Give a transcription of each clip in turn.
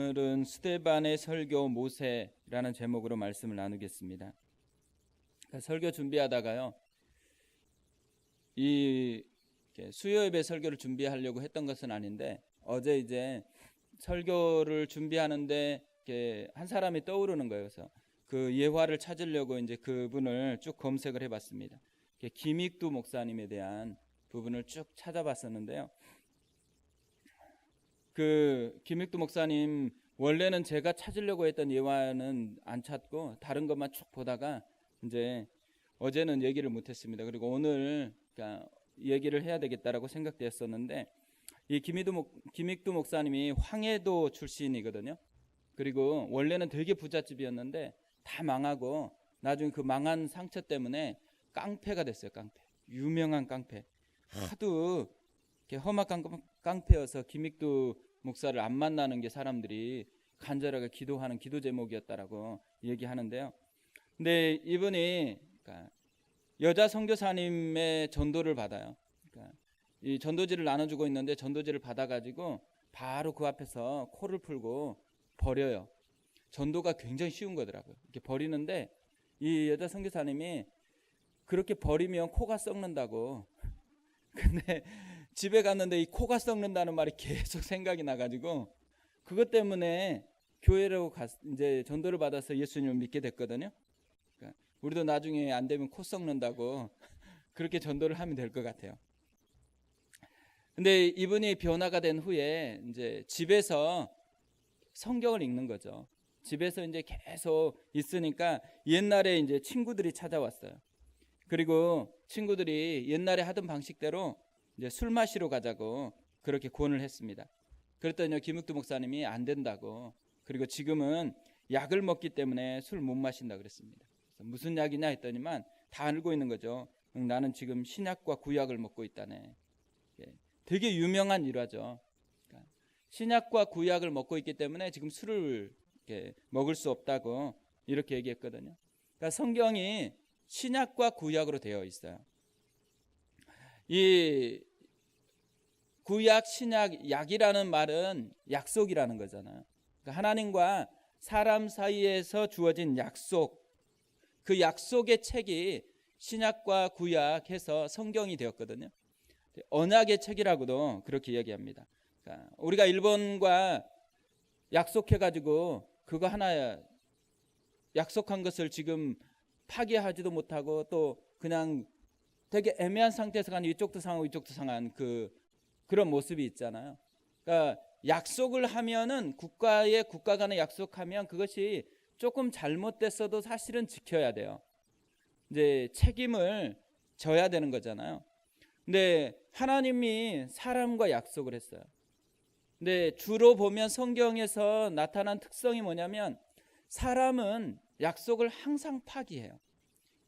오늘은 스데반의 설교 모세라는 제목으로 말씀을 나누겠습니다. 설교 준비하다가요, 이 수요 예배 설교를 준비하려고 했던 것은 아닌데 어제 이제 설교를 준비하는데 한 사람이 떠오르는 거예요. 그래서 그 예화를 찾으려고 이제 그분을 쭉 검색을 해봤습니다. 김익두 목사님에 대한 부분을 쭉 찾아봤었는데요. 그 김익두 목사님 원래는 제가 찾으려고 했던 예화는 안 찾고 다른 것만 쭉 보다가 이제 어제는 얘기를 못했습니다. 그리고 오늘 얘기를 해야 되겠다라고 생각되었었는데, 이 김익두 목사님이 황해도 출신이거든요. 그리고 원래는 되게 부잣집이었는데 다 망하고 나중에 그 망한 상처 때문에 깡패가 됐어요. 깡패, 유명한 깡패. 하도 험악한 깡패여서 김익두 목사를 안 만나는 게 사람들이 간절하게 기도하는 기도 제목이었다라고 얘기하는데요. 근데 이분이 여자 선교사님의 전도를 받아요. 이 전도지를 나눠주고 있는데 전도지를 받아가지고 바로 그 앞에서 코를 풀고 버려요. 전도가 굉장히 쉬운 거더라고요. 이렇게 버리는데 이 여자 선교사님이 그렇게 버리면 코가 썩는다고. 근데 집에 갔는데 이 코가 썩는다는 말이 계속 생각이 나가지고 그것 때문에 교회로 이제 전도를 받아서 예수님을 믿게 됐거든요. 그러니까 우리도 나중에 안 되면 코 썩는다고 그렇게 전도를 하면 될 것 같아요. 근데 이분이 변화가 된 후에 이제 집에서 성경을 읽는 거죠. 집에서 이제 계속 있으니까 옛날에 이제 친구들이 찾아왔어요. 그리고 친구들이 옛날에 하던 방식대로 이제 술 마시러 가자고 그렇게 권을 했습니다. 그랬더니 김익두 목사님이 안 된다고, 그리고 지금은 약을 먹기 때문에 술 못 마신다 그랬습니다. 그래서 무슨 약이냐 했더니만 다 알고 있는 거죠. 나는 지금 신약과 구약을 먹고 있다네. 되게 유명한 일화죠. 신약과 구약을 먹고 있기 때문에 지금 술을 먹을 수 없다고 이렇게 얘기했거든요. 그러니까 성경이 신약과 구약으로 되어 있어요. 이 구약, 신약, 약이라는 말은 약속이라는 거잖아요. 그러니까 하나님과 사람 사이에서 주어진 약속, 그 약속의 책이 신약과 구약해서 성경이 되었거든요. 언약의 책이라고도 그렇게 얘기합니다. 그러니까 우리가 일본과 약속해가지고 그거 하나 약속한 것을 지금 파기하지도 못하고 또 그냥 되게 애매한 상태에서 가는 이쪽도 상하고 이쪽도 상한 그런 모습이 있잖아요. 그러니까 약속을 하면은 국가 간에 약속하면 그것이 조금 잘못됐어도 사실은 지켜야 돼요. 이제 책임을 져야 되는 거잖아요. 근데 하나님이 사람과 약속을 했어요. 근데 주로 보면 성경에서 나타난 특성이 뭐냐면 사람은 약속을 항상 파기해요.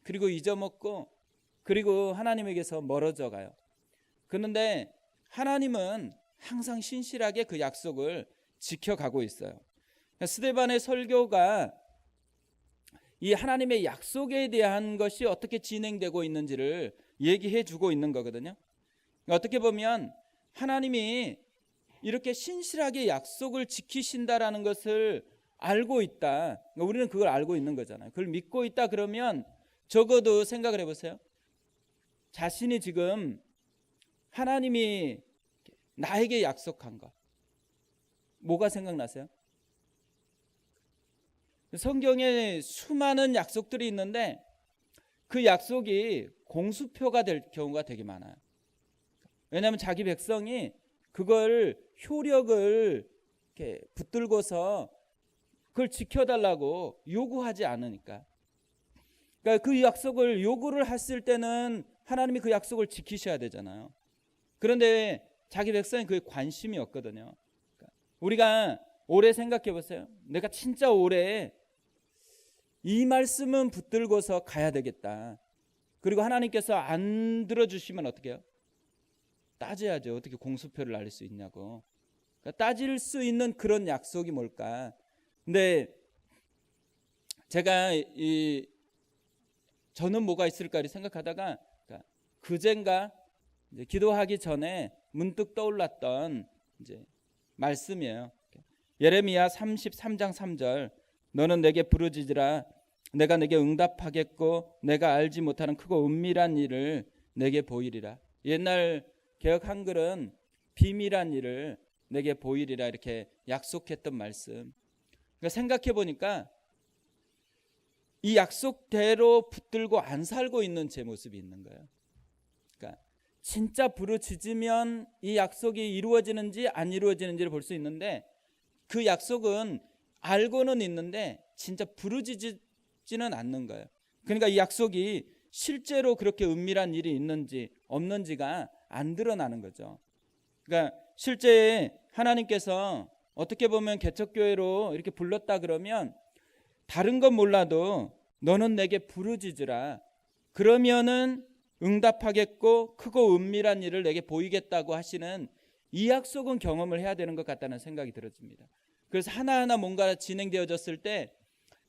그리고 잊어먹고 그리고 하나님에게서 멀어져 가요. 그런데 하나님은 항상 신실하게 그 약속을 지켜가고 있어요. 스데반의 설교가 이 하나님의 약속에 대한 것이 어떻게 진행되고 있는지를 얘기해 주고 있는 거거든요. 어떻게 보면 하나님이 이렇게 신실하게 약속을 지키신다라는 것을 알고 있다. 우리는 그걸 알고 있는 거잖아요. 그걸 믿고 있다 그러면 적어도 생각을 해보세요. 자신이 지금 하나님이 나에게 약속한 것, 뭐가 생각나세요? 성경에 수많은 약속들이 있는데 그 약속이 공수표가 될 경우가 되게 많아요. 왜냐하면 자기 백성이 그걸 효력을 이렇게 붙들고서 그걸 지켜달라고 요구하지 않으니까. 그러니까 그 약속을 요구를 했을 때는 하나님이 그 약속을 지키셔야 되잖아요. 그런데 자기 백성이 그에 관심이 없거든요. 그러니까 우리가 오래 생각해 보세요. 내가 진짜 오래 이 말씀은 붙들고서 가야 되겠다. 그리고 하나님께서 안 들어주시면 어떻게 해요? 따져야죠. 어떻게 공수표를 날릴 수 있냐고. 그러니까 따질 수 있는 그런 약속이 뭘까? 근데 제가 저는 뭐가 있을까 생각하다가 그젠가 기도하기 전에 문득 떠올랐던 이제 말씀이에요. 예레미야 33장 3절 너는 내게 부르짖으라 내가 내게 응답하겠고 내가 알지 못하는 크고 은밀한 일을 내게 보이리라. 옛날 개역 한글은 비밀한 일을 내게 보이리라 이렇게 약속했던 말씀. 그러니까 생각해 보니까 이 약속대로 붙들고 안 살고 있는 제 모습이 있는 거예요. 그러니까 진짜 부르짖으면 이 약속이 이루어지는지 안 이루어지는지를 볼 수 있는데 그 약속은 알고는 있는데 진짜 부르짖지는 않는 거예요. 그러니까 이 약속이 실제로 그렇게 은밀한 일이 있는지 없는지가 안 드러나는 거죠. 그러니까 실제 하나님께서 어떻게 보면 개척교회로 이렇게 불렀다 그러면 다른 건 몰라도 너는 내게 부르짖으라. 그러면은 응답하겠고 크고 은밀한 일을 내게 보이겠다고 하시는 이 약속은 경험을 해야 되는 것 같다는 생각이 들었습니다. 그래서 하나하나 뭔가 진행되어졌을 때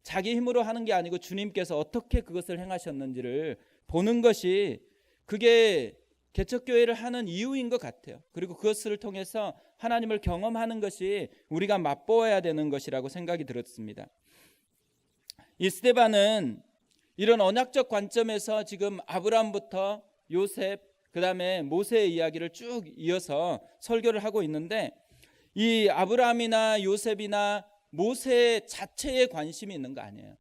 자기 힘으로 하는 게 아니고 주님께서 어떻게 그것을 행하셨는지를 보는 것이 그게 개척교회를 하는 이유인 것 같아요. 그리고 그것을 통해서 하나님을 경험하는 것이 우리가 맛보아야 되는 것이라고 생각이 들었습니다. 이 스데반은 이런 언약적 관점에서 지금 아브라함부터 요셉 그 다음에 모세의 이야기를 쭉 이어서 설교를 하고 있는데 이 아브라함이나 요셉이나 모세 자체에 관심이 있는 거 아니에요.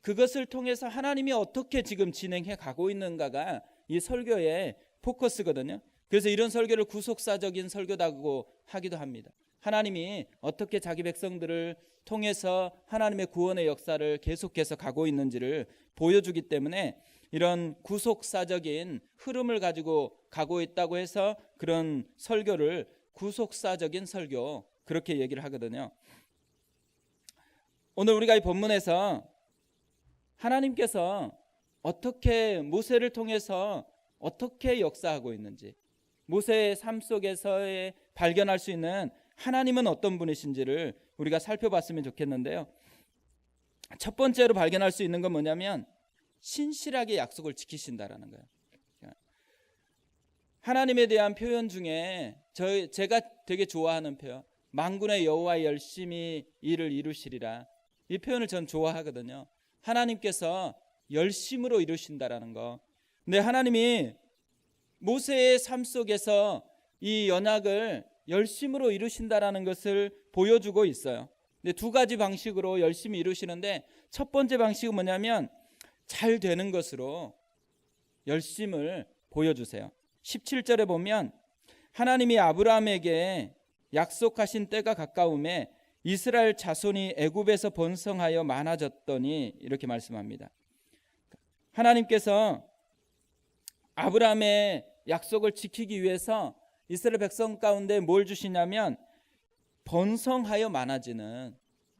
그것을 통해서 하나님이 어떻게 지금 진행해 가고 있는가가 이 설교의 포커스거든요. 그래서 이런 설교를 구속사적인 설교라고 하기도 합니다. 하나님이 어떻게 자기 백성들을 통해서 하나님의 구원의 역사를 계속해서 가고 있는지를 보여주기 때문에 이런 구속사적인 흐름을 가지고 가고 있다고 해서 그런 설교를 구속사적인 설교 그렇게 얘기를 하거든요. 오늘 우리가 이 본문에서 하나님께서 어떻게 모세를 통해서 어떻게 역사하고 있는지 모세의 삶 속에서의 발견할 수 있는 하나님은 어떤 분이신지를 우리가 살펴봤으면 좋겠는데요. 첫 번째로 발견할 수 있는 건 뭐냐면 신실하게 약속을 지키신다라는 거예요. 하나님에 대한 표현 중에 제가 되게 좋아하는 표현 만군의 여호와 열심히 일을 이루시리라 이 표현을 전 좋아하거든요. 하나님께서 열심으로 이루신다라는 거. 근데 하나님이 모세의 삶 속에서 이 언약을 열심으로 이루신다라는 것을 보여주고 있어요. 근데 두 가지 방식으로 열심히 이루시는데 첫 번째 방식은 뭐냐면 잘 되는 것으로 열심을 보여주세요. 17절에 보면 하나님이 아브라함에게 약속하신 때가 가까움에 이스라엘 자손이 애굽에서 번성하여 많아졌더니 이렇게 말씀합니다. 하나님께서 아브라함의 약속을 지키기 위해서 이스라엘 백성 가운데 뭘 주시냐면 번성하여 많아지는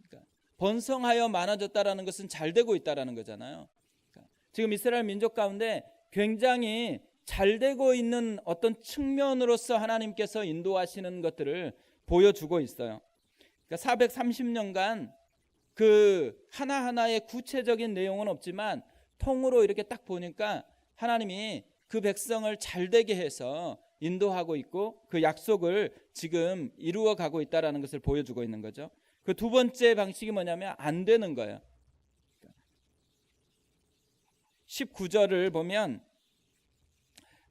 그러니까 번성하여 많아졌다라는 것은 잘 되고 있다라는 거잖아요. 그러니까 지금 이스라엘 민족 가운데 굉장히 잘 되고 있는 어떤 측면으로서 하나님께서 인도하시는 것들을 보여주고 있어요. 그러니까 430년간 그 하나하나의 구체적인 내용은 없지만 통으로 이렇게 딱 보니까 하나님이 그 백성을 잘 되게 해서 인도하고 있고 그 약속을 지금 이루어 가고 있다는 것을 보여주고 있는 거죠. 그 두 번째 방식이 뭐냐면 안 되는 거예요. 19절을 보면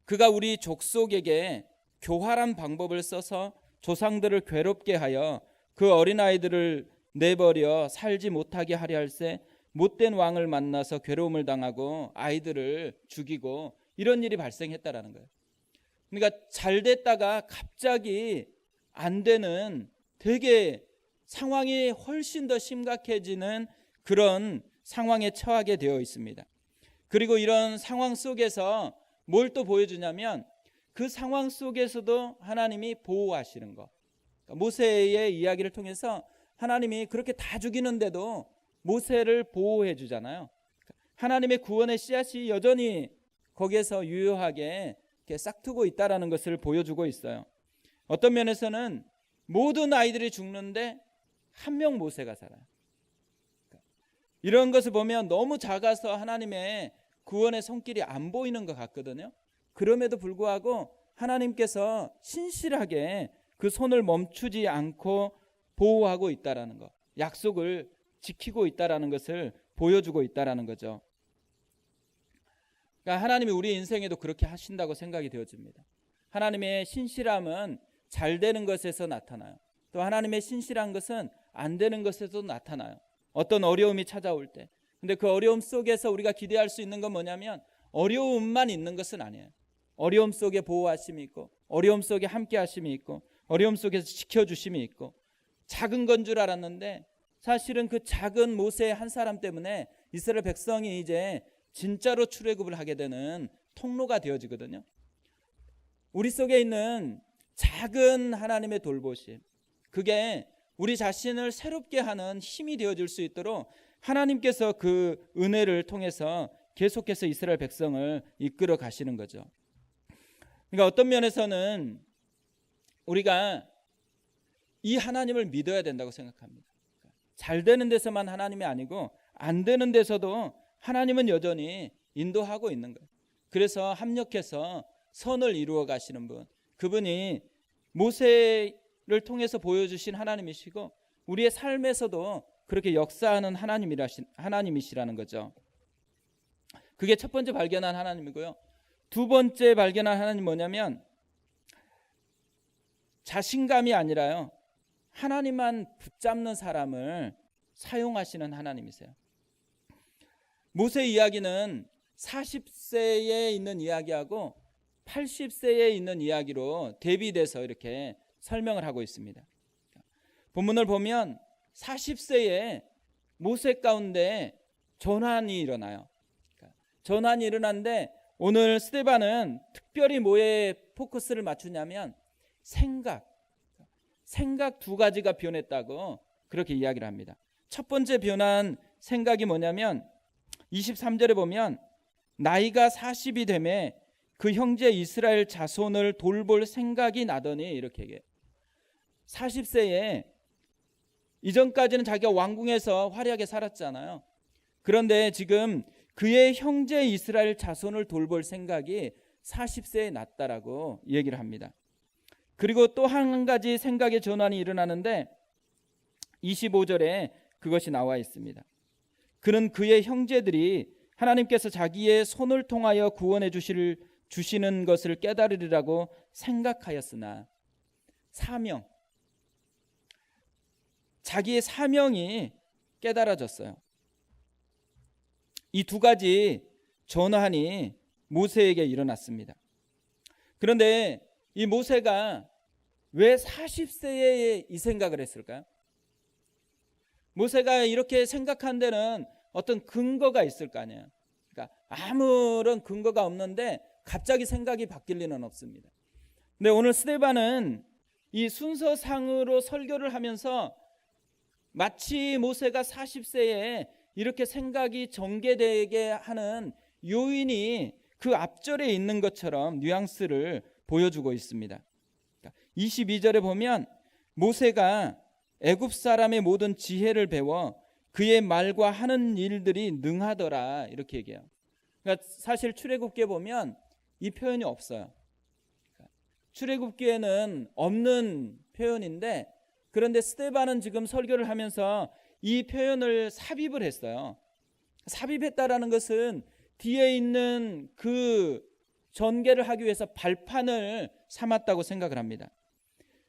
그가 우리 족속에게 교활한 방법을 써서 조상들을 괴롭게 하여 그 어린아이들을 내버려 살지 못하게 하려 할세 못된 왕을 만나서 괴로움을 당하고 아이들을 죽이고 이런 일이 발생했다라는 거예요. 그러니까 잘 됐다가 갑자기 안 되는 되게 상황이 훨씬 더 심각해지는 그런 상황에 처하게 되어 있습니다. 그리고 이런 상황 속에서 뭘 또 보여주냐면 그 상황 속에서도 하나님이 보호하시는 것. 그러니까 모세의 이야기를 통해서 하나님이 그렇게 다 죽이는데도 모세를 보호해 주잖아요. 하나님의 구원의 씨앗이 여전히 거기에서 유효하게 이렇게 싹트고 있다라는 것을 보여주고 있어요. 어떤 면에서는 모든 아이들이 죽는데 한 명 모세가 살아요. 이런 것을 보면 너무 작아서 하나님의 구원의 손길이 안 보이는 것 같거든요. 그럼에도 불구하고 하나님께서 신실하게 그 손을 멈추지 않고 보호하고 있다라는 것, 약속을 지키고 있다라는 것을 보여주고 있다라는 거죠. 그러니까 하나님이 우리 인생에도 그렇게 하신다고 생각이 되어집니다. 하나님의 신실함은 잘 되는 것에서 나타나요. 또 하나님의 신실한 것은 안 되는 것에도 나타나요. 어떤 어려움이 찾아올 때. 근데 그 어려움 속에서 우리가 기대할 수 있는 건 뭐냐면 어려움만 있는 것은 아니에요. 어려움 속에 보호하심이 있고, 어려움 속에 함께 하심이 있고, 어려움 속에서 지켜주심이 있고, 작은 건 줄 알았는데 사실은 그 작은 모세 한 사람 때문에 이스라엘 백성이 이제 진짜로 출애굽을 하게 되는 통로가 되어지거든요. 우리 속에 있는 작은 하나님의 돌보심, 그게 우리 자신을 새롭게 하는 힘이 되어질 수 있도록 하나님께서 그 은혜를 통해서 계속해서 이스라엘 백성을 이끌어 가시는 거죠. 그러니까 어떤 면에서는 우리가 이 하나님을 믿어야 된다고 생각합니다. 잘 되는 데서만 하나님이 아니고 안 되는 데서도 하나님은 여전히 인도하고 있는 거예요. 그래서 합력해서 선을 이루어 가시는 분, 그분이 모세를 통해서 보여주신 하나님이시고 우리의 삶에서도 그렇게 역사하는 하나님이시라는 거죠. 그게 첫 번째 발견한 하나님이고요. 두 번째 발견한 하나님 뭐냐면 자신감이 아니라요, 하나님만 붙잡는 사람을 사용하시는 하나님이세요. 모세 이야기는 40세에 있는 이야기하고 80세에 있는 이야기로 대비돼서 이렇게 설명을 하고 있습니다. 본문을 보면 40세에 모세 가운데 전환이 일어나요. 전환이 일어났는데 오늘 스데반은 특별히 뭐에 포커스를 맞추냐면 생각 두 가지가 변했다고 그렇게 이야기를 합니다. 첫 번째 변한 생각이 뭐냐면 23절에 보면 나이가 40이 되매 그 형제 이스라엘 자손을 돌볼 생각이 나더니 이렇게 얘기해요. 40세에 이전까지는 자기가 왕궁에서 화려하게 살았잖아요. 그런데 지금 그의 형제 이스라엘 자손을 돌볼 생각이 40세에 났다라고 얘기를 합니다. 그리고 또 한 가지 생각의 전환이 일어나는데 25절에 그것이 나와 있습니다. 그는 그의 형제들이 하나님께서 자기의 손을 통하여 구원해 주시는 것을 깨달으리라고 생각하였으나 사명, 자기의 사명이 깨달아졌어요. 이 두 가지 전환이 모세에게 일어났습니다. 그런데 이 모세가 왜 40세에 이 생각을 했을까요? 모세가 이렇게 생각한 데는 어떤 근거가 있을 거 아니에요. 그러니까 아무런 근거가 없는데 갑자기 생각이 바뀔 리는 없습니다. 근데 오늘 스데반은 이 순서상으로 설교를 하면서 마치 모세가 40세에 이렇게 생각이 전개되게 하는 요인이 그 앞절에 있는 것처럼 뉘앙스를 보여주고 있습니다. 22절에 보면 모세가 애굽 사람의 모든 지혜를 배워 그의 말과 하는 일들이 능하더라 이렇게 얘기해요. 그러니까 사실 출애굽기에 보면 이 표현이 없어요. 출애굽기에는 없는 표현인데 그런데 스데반은 지금 설교를 하면서 이 표현을 삽입을 했어요. 삽입했다라는 것은 뒤에 있는 그 전개를 하기 위해서 발판을 삼았다고 생각을 합니다.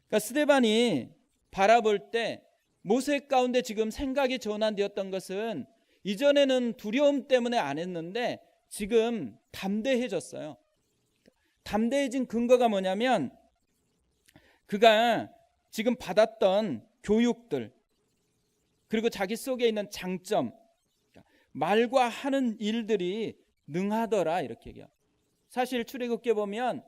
그러니까 스데반이 바라볼 때 모세 가운데 지금 생각이 전환되었던 것은 이전에는 두려움 때문에 안 했는데 지금 담대해졌어요. 담대해진 근거가 뭐냐면 그가 지금 받았던 교육들 그리고 자기 속에 있는 장점, 말과 하는 일들이 능하더라 이렇게 얘기해요. 사실 출애굽기에 보면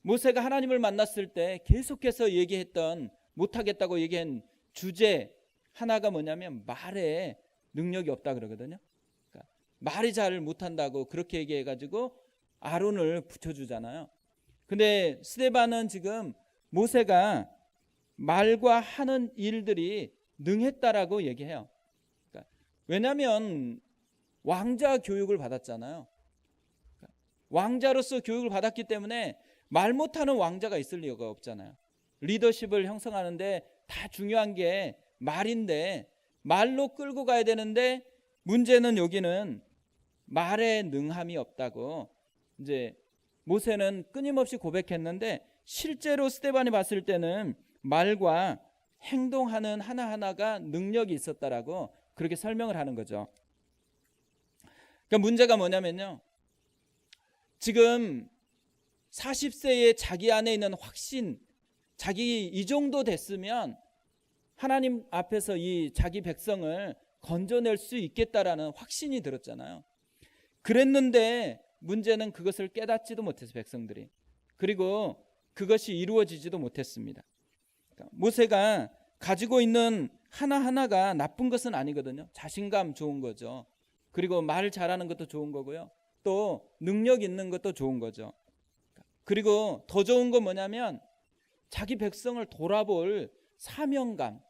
모세가 하나님을 만났을 때 계속해서 얘기했던 못하겠다고 얘기한 주제 하나가 뭐냐면 말에 능력이 없다 그러거든요. 그러니까 말이 잘 못한다고 그렇게 얘기해가지고 아론을 붙여주잖아요. 근데 스데반은 지금 모세가 말과 하는 일들이 능했다라고 얘기해요. 그러니까 왜냐하면 왕자 교육을 받았잖아요. 그러니까 왕자로서 교육을 받았기 때문에 말 못하는 왕자가 있을 리가 없잖아요. 리더십을 형성하는데 다 중요한 게 말인데 말로 끌고 가야 되는데 문제는 여기는 말에 능함이 없다고 이제 모세는 끊임없이 고백했는데 실제로 스데반이 봤을 때는 말과 행동하는 하나하나가 능력이 있었다라고 그렇게 설명을 하는 거죠. 그러니까 문제가 뭐냐면요. 지금 40세에 자기 안에 있는 확신, 자기 이 정도 됐으면 하나님 앞에서 이 자기 백성을 건져낼 수 있겠다라는 확신이 들었잖아요. 그랬는데 문제는 그것을 깨닫지도 못해서 백성들이, 그리고 그것이 이루어지지도 못했습니다. 모세가 가지고 있는 하나하나가 나쁜 것은 아니거든요. 자신감 좋은 거죠. 그리고 말 잘하는 것도 좋은 거고요. 또 능력 있는 것도 좋은 거죠. 그리고 더 좋은 건 뭐냐면 자기 백성을 돌아볼 사명감,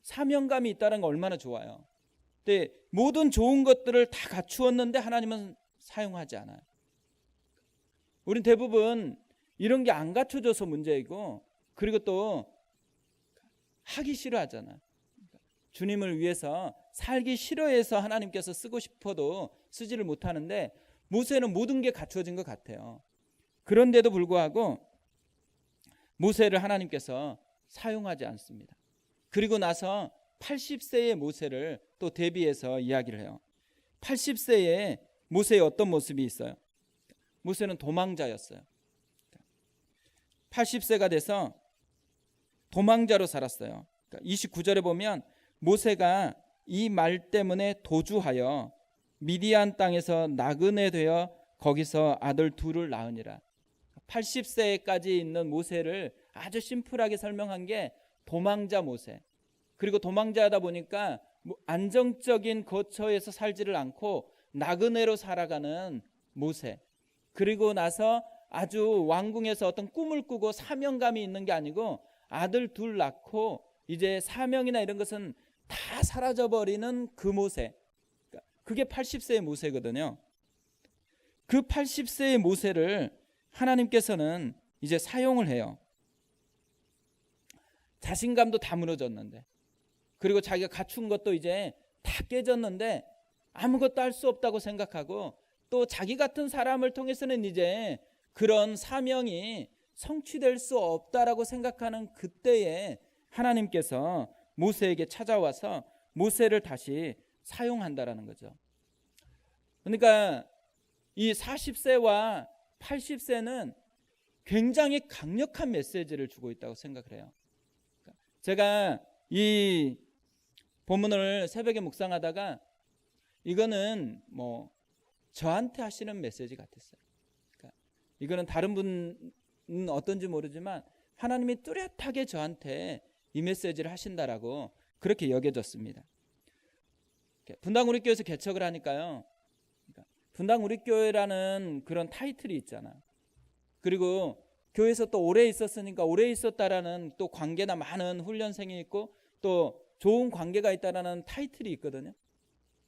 사명감이 있다는 건 얼마나 좋아요. 근데 모든 좋은 것들을 다 갖추었는데 하나님은 사용하지 않아요. 우린 대부분 이런 게 안 갖춰져서 문제이고, 그리고 또 하기 싫어하잖아요. 주님을 위해서 살기 싫어해서 하나님께서 쓰고 싶어도 쓰지를 못하는데 모세는 모든 게 갖추어진 것 같아요. 그런데도 불구하고 모세를 하나님께서 사용하지 않습니다. 그리고 나서 80세의 모세를 또 대비해서 이야기를 해요. 80세에 모세의 어떤 모습이 있어요? 모세는 도망자였어요. 80세가 돼서 도망자로 살았어요. 29절에 보면 모세가 이 말 때문에 도주하여 미디안 땅에서 나그네 되어 거기서 아들 둘을 낳으니라. 80세까지 있는 모세를 아주 심플하게 설명한 게 도망자 모세. 그리고 도망자다 보니까 안정적인 거처에서 살지를 않고 나그네로 살아가는 모세. 그리고 나서 아주 왕궁에서 어떤 꿈을 꾸고 사명감이 있는 게 아니고 아들 둘 낳고 이제 사명이나 이런 것은 다 사라져버리는 그 모세. 그게 80세의 모세거든요. 그 80세의 모세를 하나님께서는 이제 사용을 해요. 자신감도 다 무너졌는데, 그리고 자기가 갖춘 것도 이제 다 깨졌는데 아무것도 할 수 없다고 생각하고, 또 자기 같은 사람을 통해서는 이제 그런 사명이 성취될 수 없다라고 생각하는 그때에 하나님께서 모세에게 찾아와서 모세를 다시 사용한다라는 거죠. 그러니까 이 40세와 80세는 굉장히 강력한 메시지를 주고 있다고 생각을 해요. 제가 이 본문을 새벽에 묵상하다가 이거는 뭐 저한테 하시는 메시지 같았어요. 그러니까 이거는 다른 분은 어떤지 모르지만 하나님이 뚜렷하게 저한테 이 메시지를 하신다라고 그렇게 여겨졌습니다. 분당 우리 교회에서 개척을 하니까요. 분당 우리 교회라는 그런 타이틀이 있잖아. 그리고 교회에서 또 오래 있었으니까 오래 있었다라는 또 관계나 많은 훈련생이 있고 또 좋은 관계가 있다라는 타이틀이 있거든요.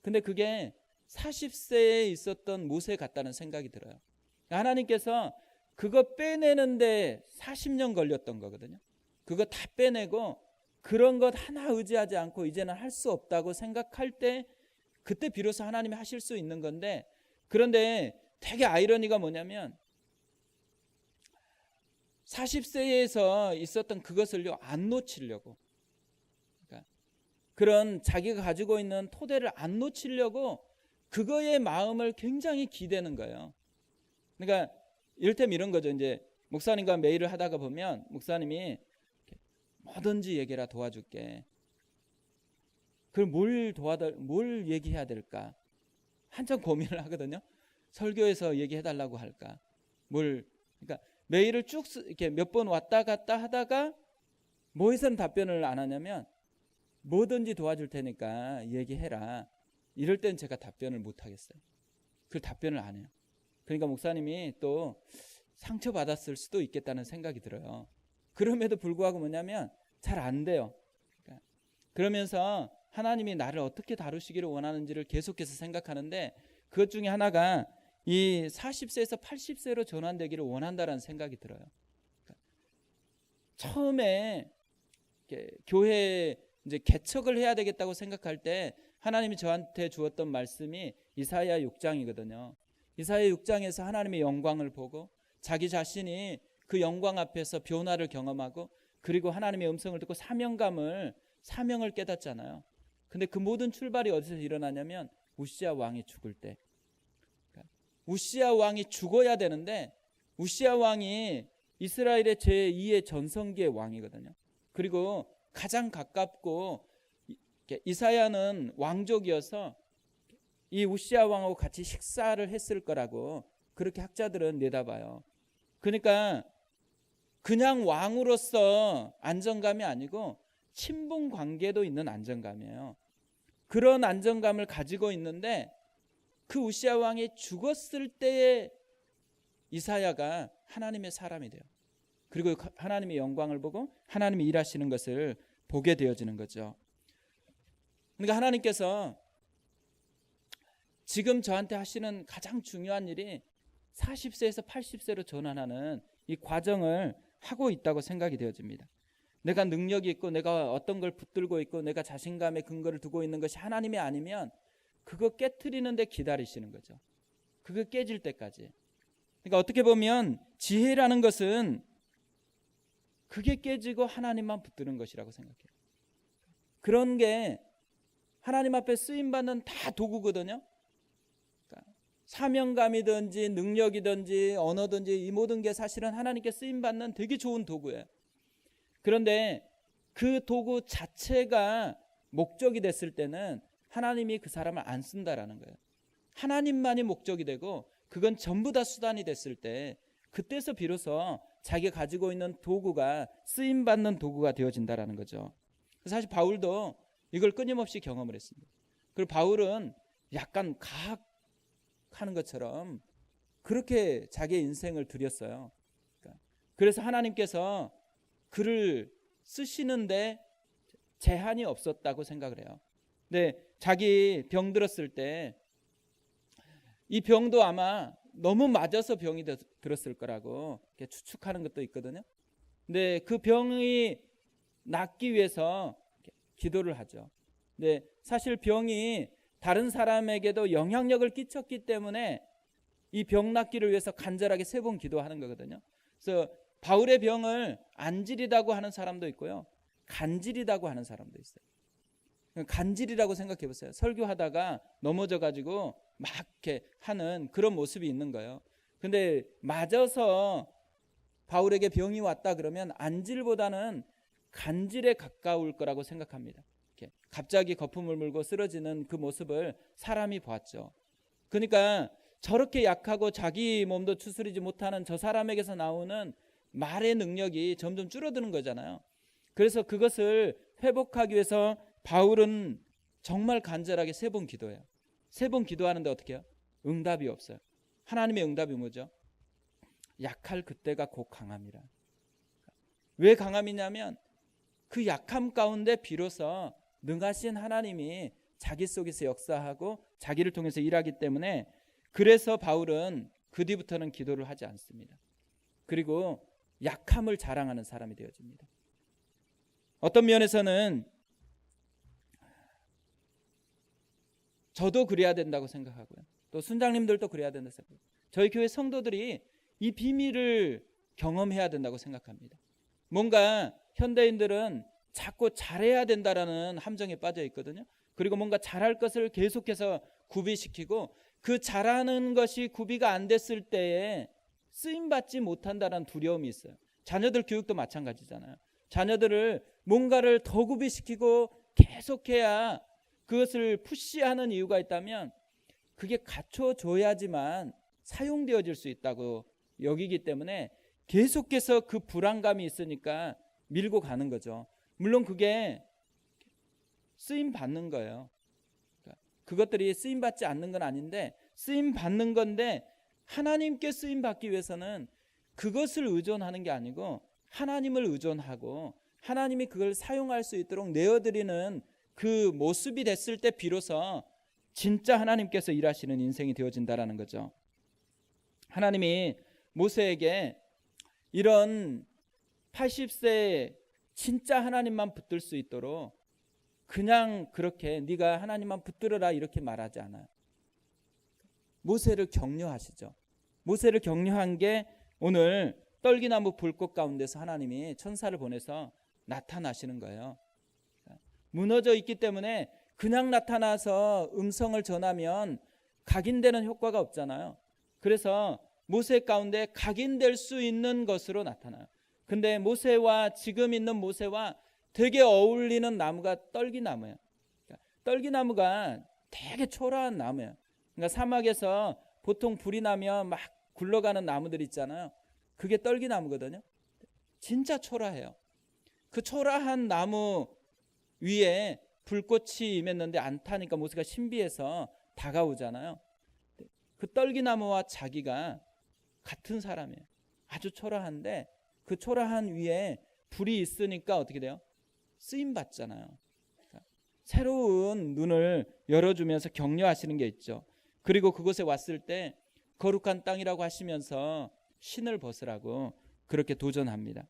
근데 그게 40세에 있었던 모세 같다는 생각이 들어요. 하나님께서 그거 빼내는데 40년 걸렸던 거거든요. 그거 다 빼내고 그런 것 하나 의지하지 않고 이제는 할 수 없다고 생각할 때 그때 비로소 하나님이 하실 수 있는 건데, 그런데 되게 아이러니가 뭐냐면 40세에서 있었던 그것을요 안 놓치려고, 그러니까 그런 자기가 가지고 있는 토대를 안 놓치려고 그거의 마음을 굉장히 기대는 거예요. 그러니까 이를테면 이런 거죠. 이제 목사님과 메일을 하다가 보면 목사님이 뭐든지 얘기라 도와줄게. 그럼 뭘 얘기해야 될까? 한참 고민을 하거든요. 설교에서 얘기해달라고 할까? 그러니까 메일을 쭉 이렇게 몇 번 왔다 갔다 하다가 뭐에서는 답변을 안 하냐면 뭐든지 도와줄 테니까 얘기해라. 이럴 땐 제가 답변을 못 하겠어요. 그 답변을 안 해요. 그러니까 목사님이 또 상처받았을 수도 있겠다는 생각이 들어요. 그럼에도 불구하고 뭐냐면 잘 안 돼요. 그러면서 하나님이 나를 어떻게 다루시기를 원하는지를 계속해서 생각하는데 그것 중에 하나가 이 40세에서 80세로 전환되기를 원한다는 생각이 들어요. 처음에 교회 이제 개척을 해야 되겠다고 생각할 때 하나님이 저한테 주었던 말씀이 이사야 6장이거든요. 이사야 6장에서 하나님의 영광을 보고 자기 자신이 그 영광 앞에서 변화를 경험하고 그리고 하나님의 음성을 듣고 사명을 깨닫잖아요. 근데 그 모든 출발이 어디서 일어나냐면 우시야 왕이 죽을 때. 우시야 왕이 죽어야 되는데 우시야 왕이 이스라엘의 제2의 전성기의 왕이거든요. 그리고 가장 가깝고 이사야는 왕족이어서 이 우시야 왕하고 같이 식사를 했을 거라고 그렇게 학자들은 내다봐요. 그러니까 그냥 왕으로서 안정감이 아니고 친분 관계도 있는 안정감이에요. 그런 안정감을 가지고 있는데 그 우시야 왕이 죽었을 때에 이사야가 하나님의 사람이 돼요. 그리고 하나님의 영광을 보고 하나님이 일하시는 것을 보게 되어지는 거죠. 그러니까 하나님께서 지금 저한테 하시는 가장 중요한 일이 40세에서 80세로 전환하는 이 과정을 하고 있다고 생각이 되어집니다. 내가 능력이 있고 내가 어떤 걸 붙들고 있고 내가 자신감의 근거를 두고 있는 것이 하나님이 아니면 그거 깨트리는 데 기다리시는 거죠. 그거 깨질 때까지. 그러니까 어떻게 보면 지혜라는 것은 그게 깨지고 하나님만 붙드는 것이라고 생각해요. 그런 게 하나님 앞에 쓰임받는 다 도구거든요. 그러니까 사명감이든지 능력이든지 언어든지 이 모든 게 사실은 하나님께 쓰임받는 되게 좋은 도구예요. 그런데 그 도구 자체가 목적이 됐을 때는 하나님이 그 사람을 안 쓴다라는 거예요. 하나님만이 목적이 되고 그건 전부 다 수단이 됐을 때 그때서 비로소 자기가 가지고 있는 도구가 쓰임받는 도구가 되어진다라는 거죠. 사실 바울도 이걸 끊임없이 경험을 했습니다. 그리고 바울은 약간 가학하는 것처럼 그렇게 자기의 인생을 들였어요. 그래서 하나님께서 그를 쓰시는데 제한이 없었다고 생각을 해요. 근데 자기 병 들었을 때 이 병도 아마 너무 맞아서 병이 들었을 거라고 추측하는 것도 있거든요. 근데 그 병이 낫기 위해서 기도를 하죠. 근데 사실 병이 다른 사람에게도 영향력을 끼쳤기 때문에 이 병 낫기를 위해서 간절하게 3번 기도하는 거거든요. 그래서 바울의 병을 안질이라고 하는 사람도 있고요. 간질이라고 하는 사람도 있어요. 간질이라고 생각해 보세요. 설교하다가 넘어져가지고 막 이렇게 하는 그런 모습이 있는 거예요. 근데 맞아서 바울에게 병이 왔다 그러면 안질보다는 간질에 가까울 거라고 생각합니다. 이렇게 갑자기 거품을 물고 쓰러지는 그 모습을 사람이 봤죠. 그러니까 저렇게 약하고 자기 몸도 추스리지 못하는 저 사람에게서 나오는 말의 능력이 점점 줄어드는 거잖아요. 그래서 그것을 회복하기 위해서 바울은 정말 간절하게 3번 기도해요. 3번 기도하는데 어떻게 해요? 응답이 없어요. 하나님의 응답이 뭐죠? 약할 그때가 곧 강함이라. 왜 강함이냐면 그 약함 가운데 비로소 능하신 하나님이 자기 속에서 역사하고 자기를 통해서 일하기 때문에 그래서 바울은 그 뒤부터는 기도를 하지 않습니다. 그리고 약함을 자랑하는 사람이 되어집니다. 어떤 면에서는 저도 그래야 된다고 생각하고요. 또 순장님들도 그래야 된다고 생각해요. 저희 교회 성도들이 이 비밀을 경험해야 된다고 생각합니다. 뭔가 현대인들은 자꾸 잘해야 된다라는 함정에 빠져 있거든요. 그리고 뭔가 잘할 것을 계속해서 구비시키고 그 잘하는 것이 구비가 안 됐을 때에 쓰임받지 못한다는 두려움이 있어요. 자녀들 교육도 마찬가지잖아요. 자녀들을 뭔가를 더 구비시키고 계속해야 그것을 푸시하는 이유가 있다면 그게 갖춰줘야지만 사용되어질 수 있다고 여기기 때문에 계속해서 그 불안감이 있으니까 밀고 가는 거죠. 물론 그게 쓰임 받는 거예요. 그것들이 쓰임 받지 않는 건 아닌데 쓰임 받는 건데 하나님께 쓰임 받기 위해서는 그것을 의존하는 게 아니고 하나님을 의존하고 하나님이 그걸 사용할 수 있도록 내어드리는 그 모습이 됐을 때 비로소 진짜 하나님께서 일하시는 인생이 되어진다라는 거죠. 하나님이 모세에게 이런 80세 진짜 하나님만 붙들 수 있도록 그냥 그렇게 네가 하나님만 붙들어라 이렇게 말하지 않아요. 모세를 격려하시죠. 모세를 격려한 게 오늘 떨기나무 불꽃 가운데서 하나님이 천사를 보내서 나타나시는 거예요. 무너져 있기 때문에 그냥 나타나서 음성을 전하면 각인되는 효과가 없잖아요. 그래서 모세 가운데 각인될 수 있는 것으로 나타나요. 근데 모세와 지금 있는 모세와 되게 어울리는 나무가 떨기나무예요. 떨기나무가 되게 초라한 나무예요. 그러니까 사막에서 보통 불이 나면 막 굴러가는 나무들 있잖아요. 그게 떨기나무거든요. 진짜 초라해요. 그 초라한 나무 위에 불꽃이 임했는데 안 타니까 모세가 신비해서 다가오잖아요. 그 떨기나무와 자기가 같은 사람이에요. 아주 초라한데 그 초라한 위에 불이 있으니까 어떻게 돼요? 쓰임 받잖아요. 새로운 눈을 열어주면서 격려하시는 게 있죠. 그리고 그곳에 왔을 때 거룩한 땅이라고 하시면서 신을 벗으라고 그렇게 도전합니다.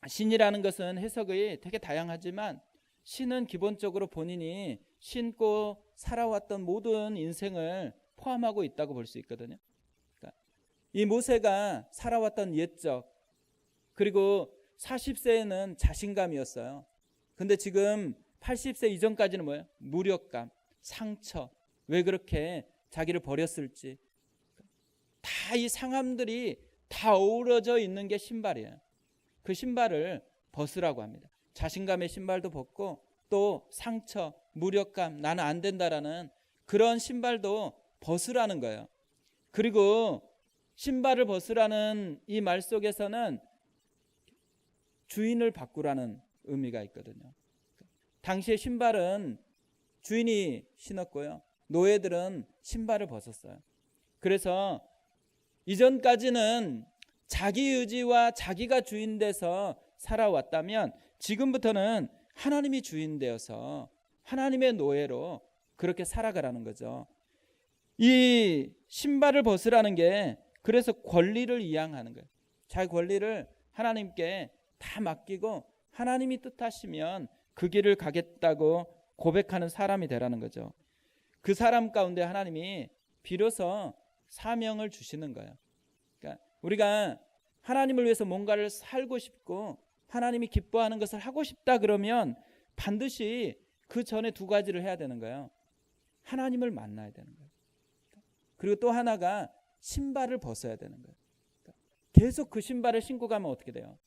신이라는 것은 해석이 되게 다양하지만 신은 기본적으로 본인이 신고 살아왔던 모든 인생을 포함하고 있다고 볼 수 있거든요. 그러니까 이 모세가 살아왔던 옛적, 그리고 40세에는 자신감이었어요. 근데 지금 80세 이전까지는 뭐예요? 무력감, 상처, 왜 그렇게 자기를 버렸을지, 다 이 상함들이 다 어우러져 있는 게 신발이에요. 그 신발을 벗으라고 합니다. 자신감의 신발도 벗고 또 상처, 무력감, 나는 안 된다라는 그런 신발도 벗으라는 거예요. 그리고 신발을 벗으라는 이 말 속에서는 주인을 바꾸라는 의미가 있거든요. 당시의 신발은 주인이 신었고요. 노예들은 신발을 벗었어요. 그래서 이전까지는 자기 의지와 자기가 주인 돼서 살아왔다면 지금부터는 하나님이 주인 되어서 하나님의 노예로 그렇게 살아가라는 거죠. 이 신발을 벗으라는 게 그래서 권리를 이양하는 거예요. 자기 권리를 하나님께 다 맡기고 하나님이 뜻하시면 그 길을 가겠다고 고백하는 사람이 되라는 거죠. 그 사람 가운데 하나님이 비로소 사명을 주시는 거예요. 그러니까 우리가 하나님을 위해서 뭔가를 살고 싶고 하나님이 기뻐하는 것을 하고 싶다 그러면 반드시 그 전에 두 가지를 해야 되는 거예요. 하나님을 만나야 되는 거예요. 그리고 또 하나가 신발을 벗어야 되는 거예요. 계속 그 신발을 신고 가면 어떻게 돼요?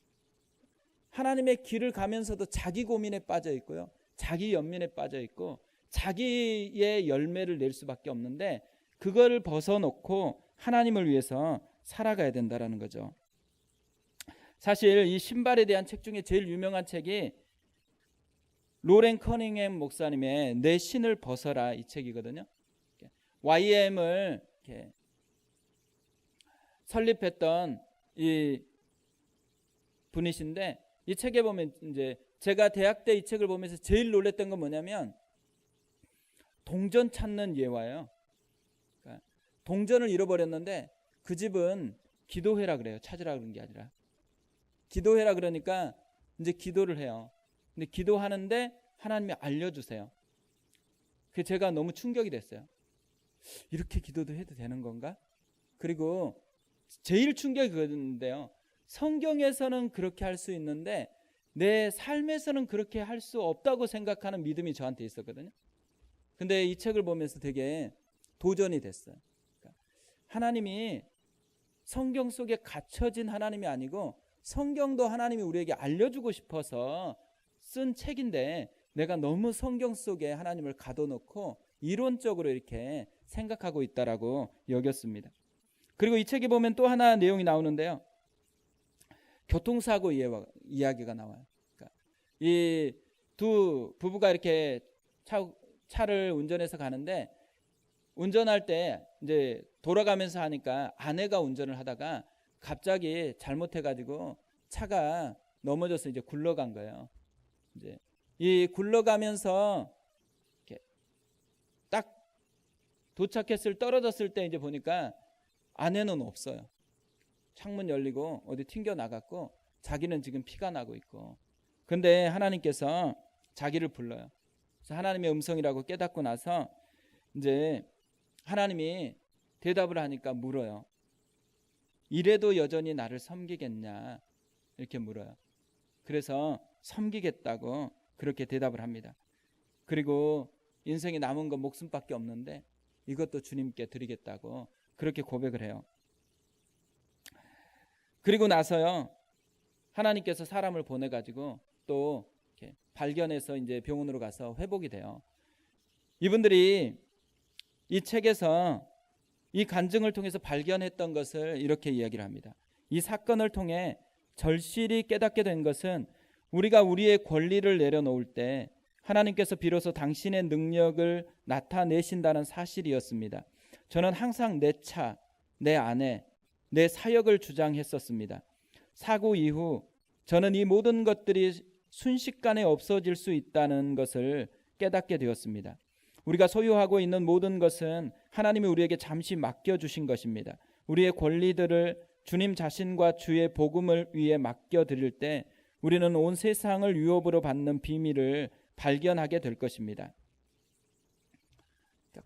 하나님의 길을 가면서도 자기 고민에 빠져 있고요. 자기 연민에 빠져 있고 자기의 열매를 낼 수밖에 없는데 그거를 벗어놓고 하나님을 위해서 살아가야 된다라는 거죠. 사실 이 신발에 대한 책 중에 제일 유명한 책이 로렌 커닝햄 목사님의 내 신을 벗어라 이 책이거든요. YM을 설립했던 이 분이신데 이 책에 보면 이제 제가 대학 때 이 책을 보면서 제일 놀랐던 건 뭐냐면 동전 찾는 예화예요. 그러니까 동전을 잃어버렸는데 그 집은 기도해라 그래요. 찾으라 그런 게 아니라 기도해라 그러니까 이제 기도를 해요. 근데 기도하는데 하나님이 알려주세요. 그게 제가 너무 충격이 됐어요. 이렇게 기도도 해도 되는 건가? 그리고 제일 충격이 그건데요. 성경에서는 그렇게 할 수 있는데 내 삶에서는 그렇게 할 수 없다고 생각하는 믿음이 저한테 있었거든요. 근데 이 책을 보면서 되게 도전이 됐어요. 그러니까 하나님이 성경 속에 갇혀진 하나님이 아니고 성경도 하나님이 우리에게 알려주고 싶어서 쓴 책인데 내가 너무 성경 속에 하나님을 가둬놓고 이론적으로 이렇게 생각하고 있다라고 여겼습니다. 그리고 이 책에 보면 또 하나 내용이 나오는데요. 교통사고 이야기가 나와요. 그러니까 이 두 부부가 이렇게 차를 운전해서 가는데 운전할 때 이제 돌아가면서 하니까 아내가 운전을 하다가 갑자기 잘못해가지고 차가 넘어져서 이제 굴러간 거예요. 이제 이 굴러가면서 이렇게 딱 도착했을 떨어졌을 때 이제 보니까 아내는 없어요. 창문 열리고 어디 튕겨 나갔고 자기는 지금 피가 나고 있고 근데 하나님께서 자기를 불러요. 그래서 하나님의 음성이라고 깨닫고 나서 이제 하나님이 대답을 하니까 물어요. 이래도 여전히 나를 섬기겠냐? 이렇게 물어요. 그래서 섬기겠다고 그렇게 대답을 합니다. 그리고 인생에 남은 건 목숨밖에 없는데 이것도 주님께 드리겠다고 그렇게 고백을 해요. 그리고 나서요, 하나님께서 사람을 보내가지고 또 이렇게 발견해서 이제 병원으로 가서 회복이 돼요. 이분들이 이 책에서 이 간증을 통해서 발견했던 것을 이렇게 이야기를 합니다. 이 사건을 통해 절실히 깨닫게 된 것은 우리가 우리의 권리를 내려놓을 때 하나님께서 비로소 당신의 능력을 나타내신다는 사실이었습니다. 저는 항상 내 차, 내 아내, 내 사역을 주장했었습니다. 사고 이후 저는 이 모든 것들이 순식간에 없어질 수 있다는 것을 깨닫게 되었습니다. 우리가 소유하고 있는 모든 것은 하나님이 우리에게 잠시 맡겨주신 것입니다. 우리의 권리들을 주님 자신과 주의 복음을 위해 맡겨드릴 때 우리는 온 세상을 유업으로 받는 비밀을 발견하게 될 것입니다.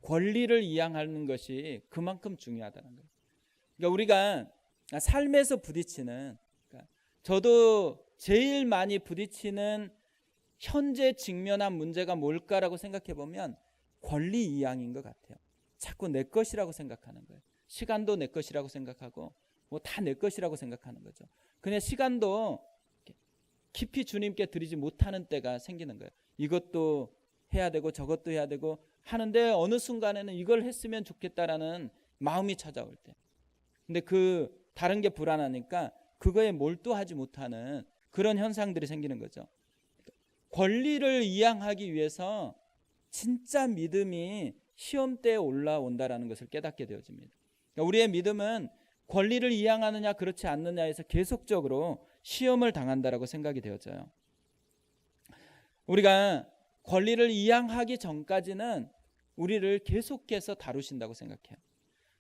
권리를 이양하는 것이 그만큼 중요하다는 거예요. 그러니까 우리가 삶에서 부딪히는, 저도 제일 많이 부딪히는 현재 직면한 문제가 뭘까라고 생각해 보면 권리 이양인 것 같아요. 자꾸 내 것이라고 생각하는 거예요. 시간도 내 것이라고 생각하고 뭐 다 내 것이라고 생각하는 거죠. 그냥 시간도 깊이 주님께 드리지 못하는 때가 생기는 거예요. 이것도 해야 되고 저것도 해야 되고 하는데 어느 순간에는 이걸 했으면 좋겠다라는 마음이 찾아올 때, 근데 그 다른 게 불안하니까 그거에 몰두하지 못하는 그런 현상들이 생기는 거죠. 권리를 이양하기 위해서 진짜 믿음이 시험대에 올라온다라는 것을 깨닫게 되어집니다. 그러니까 우리의 믿음은 권리를 이양하느냐 그렇지 않느냐에서 계속적으로 시험을 당한다라고 생각이 되어져요. 우리가 권리를 이양하기 전까지는 우리를 계속해서 다루신다고 생각해요.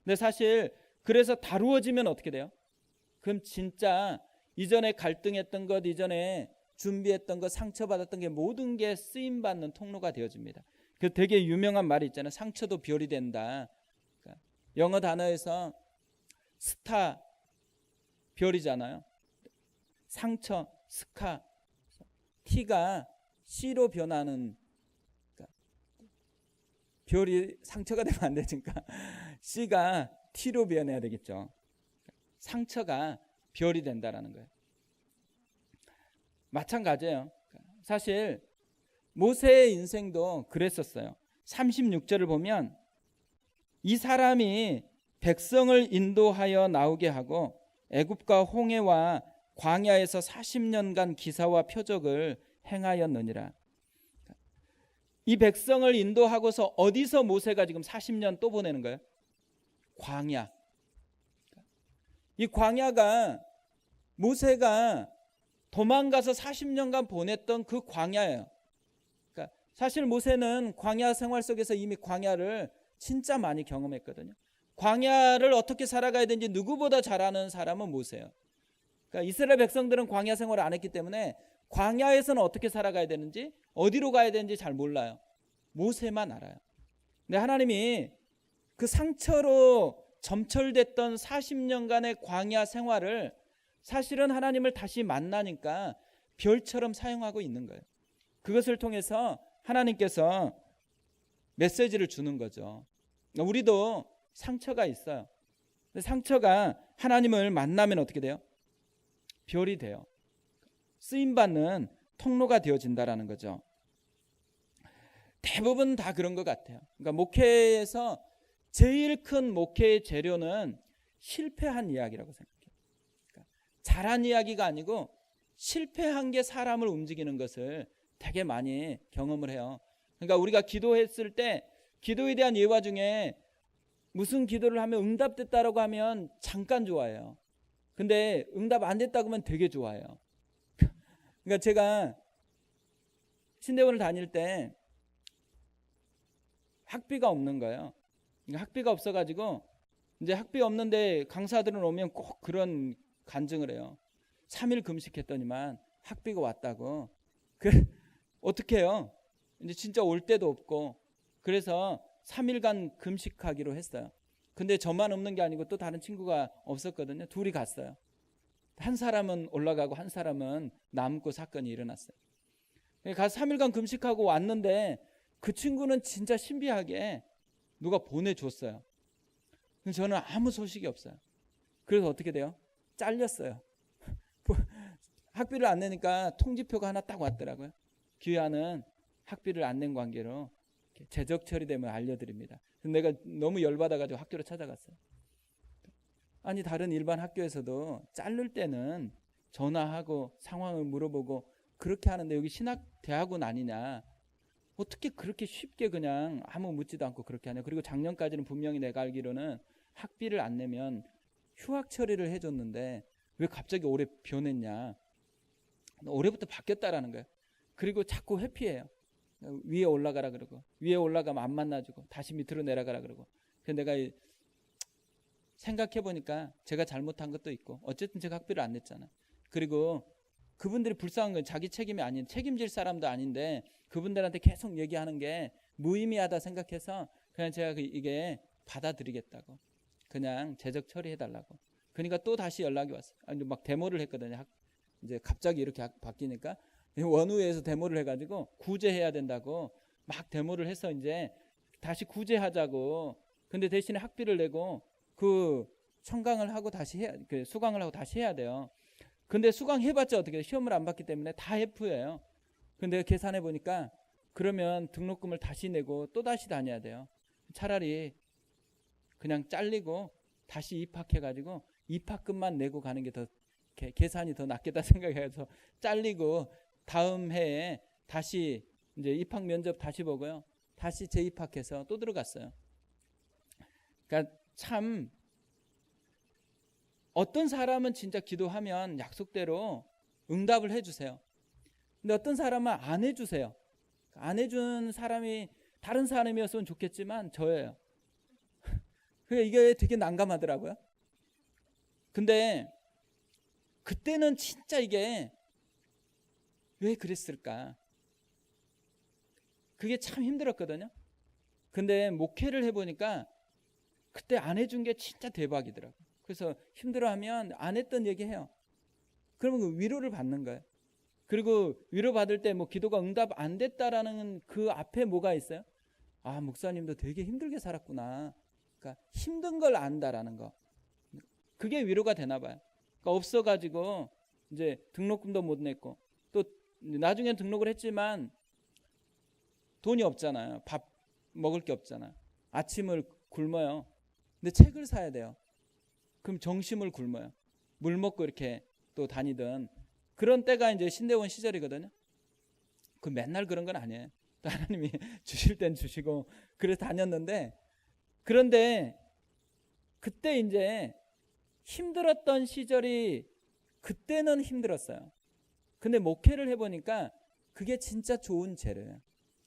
근데 사실 그래서 다루어지면 어떻게 돼요? 그럼 진짜 이전에 갈등했던 것, 이전에 준비했던 것, 상처받았던 게 모든 게 쓰임받는 통로가 되어집니다. 그 되게 유명한 말이 있잖아요. 상처도 별이 된다. 그러니까 영어 단어에서 스타, 별이잖아요. 상처, 스카, T가 C로 변하는, 그러니까 별이 상처가 되면 안 되니까 C가 T로 변해야 되겠죠. 상처가 별이 된다라는 거예요. 마찬가지예요. 사실 모세의 인생도 그랬었어요. 36절을 보면 이 사람이 백성을 인도하여 나오게 하고 애굽과 홍해와 광야에서 40년간 기사와 표적을 행하였느니라. 이 백성을 인도하고서 어디서 모세가 지금 40년 또 보내는 거예요? 광야. 이 광야가 모세가 도망가서 40년간 보냈던 그 광야예요. 그러니까 사실 모세는 광야 생활 속에서 이미 광야를 진짜 많이 경험했거든요. 광야를 어떻게 살아가야 되는지 누구보다 잘 아는 사람은 모세예요. 그러니까 이스라엘 백성들은 광야 생활을 안 했기 때문에 광야에서는 어떻게 살아가야 되는지, 어디로 가야 되는지 잘 몰라요. 모세만 알아요. 근데 하나님이 그 상처로 점철됐던 40년간의 광야 생활을 사실은 하나님을 다시 만나니까 별처럼 사용하고 있는 거예요. 그것을 통해서 하나님께서 메시지를 주는 거죠. 우리도 상처가 있어요. 상처가 하나님을 만나면 어떻게 돼요? 별이 돼요. 쓰임받는 통로가 되어진다라는 거죠. 대부분 다 그런 것 같아요. 그러니까 목회에서 제일 큰 목회의 재료는 실패한 이야기라고 생각해요. 그러니까 잘한 이야기가 아니고 실패한 게 사람을 움직이는 것을 되게 많이 경험을 해요. 그러니까 우리가 기도했을 때 기도에 대한 예화 중에 무슨 기도를 하면 응답됐다라고 하면 잠깐 좋아해요. 근데 응답 안 됐다고 하면 되게 좋아해요. 그러니까 제가 신대원을 다닐 때 학비가 없는 거예요. 그러니까 학비가 없어가지고 이제 학비 없는데 강사들은 오면 꼭 그런 간증을 해요. 3일 금식했더니만 학비가 왔다고. 그 어떻게 해요? 이제 진짜 올 데도 없고 그래서 3일간 금식하기로 했어요. 근데 저만 없는 게 아니고 또 다른 친구가 없었거든요. 둘이 갔어요. 한 사람은 올라가고 한 사람은 남고 사건이 일어났어요. 가서 3일간 금식하고 왔는데 그 친구는 진짜 신비하게 누가 보내줬어요. 근데 저는 아무 소식이 없어요. 그래서 어떻게 돼요? 잘렸어요. 학비를 안 내니까 통지표가 하나 딱 왔더라고요. 귀하는 학비를 안 낸 관계로 재적 처리되면 알려드립니다. 내가 너무 열받아가지고 학교로 찾아갔어요. 아니 다른 일반 학교에서도 자를 때는 전화하고 상황을 물어보고 그렇게 하는데 여기 신학대학원 아니냐, 어떻게 그렇게 쉽게 그냥 아무 묻지도 않고 그렇게 하냐. 그리고 작년까지는 분명히 내가 알기로는 학비를 안 내면 휴학 처리를 해줬는데 왜 갑자기 올해 변했냐, 올해부터 바뀌었다라는 거예요. 그리고 자꾸 회피해요. 위에 올라가라 그러고 위에 올라가면 안 만나주고 다시 밑으로 내려가라 그러고. 그래서 내가 생각해 보니까 제가 잘못한 것도 있고 어쨌든 제가 학비를 안 냈잖아. 그리고 그분들이 불쌍한 건 자기 책임이 아닌, 책임질 사람도 아닌데 그분들한테 계속 얘기하는 게 무의미하다 생각해서 그냥 제가 이게 받아들이겠다고 그냥 재적 처리해달라고. 그러니까 또 다시 연락이 왔어요. 아니 막 데모를 했거든요. 이제 갑자기 이렇게 바뀌니까 원우회에서 데모를 해가지고 구제해야 된다고 막 데모를 해서 이제 다시 구제하자고. 근데 대신에 학비를 내고 그 청강을 하고 다시 해야, 그 수강을 하고 다시 해야 돼요. 근데 수강해봤자 어떻게 돼? 시험을 안 봤기 때문에 다 F예요. 근데 계산해 보니까 그러면 등록금을 다시 내고 또 다시 다녀야 돼요. 차라리 그냥 잘리고 다시 입학해가지고 입학금만 내고 가는 게 더 계산이 더 낫겠다 생각해서 잘리고 다음 해에 다시 이제 입학 면접 다시 보고요. 다시 재입학해서 또 들어갔어요. 그러니까 참 어떤 사람은 진짜 기도하면 약속대로 응답을 해주세요. 근데 어떤 사람은 안 해주세요. 안 해준 사람이 다른 사람이었으면 좋겠지만 저예요. 그러니까 이게 되게 난감하더라고요. 근데 그때는 진짜 이게 왜 그랬을까? 그게 참 힘들었거든요. 근데 목회를 해보니까 그때 안 해준 게 진짜 대박이더라고요. 그래서 힘들어하면 안 했던 얘기해요. 그러면 그 위로를 받는 거예요. 그리고 위로받을 때 뭐 기도가 응답 안 됐다라는 그 앞에 뭐가 있어요? 아, 목사님도 되게 힘들게 살았구나. 그러니까 힘든 걸 안다라는 거. 그게 위로가 되나 봐요. 그러니까 없어가지고 이제 등록금도 못 냈고 또 나중에 등록을 했지만 돈이 없잖아요. 밥 먹을 게 없잖아요. 아침을 굶어요. 근데 책을 사야 돼요. 그럼 점심을 굶어요. 물 먹고 이렇게 또 다니던 그런 때가 이제 신대원 시절이거든요. 그 맨날 그런 건 아니에요. 또 하나님이 주실 땐 주시고 그래서 다녔는데, 그런데 그때 이제 힘들었던 시절이 그때는 힘들었어요. 근데 목회를 해보니까 그게 진짜 좋은 재료예요.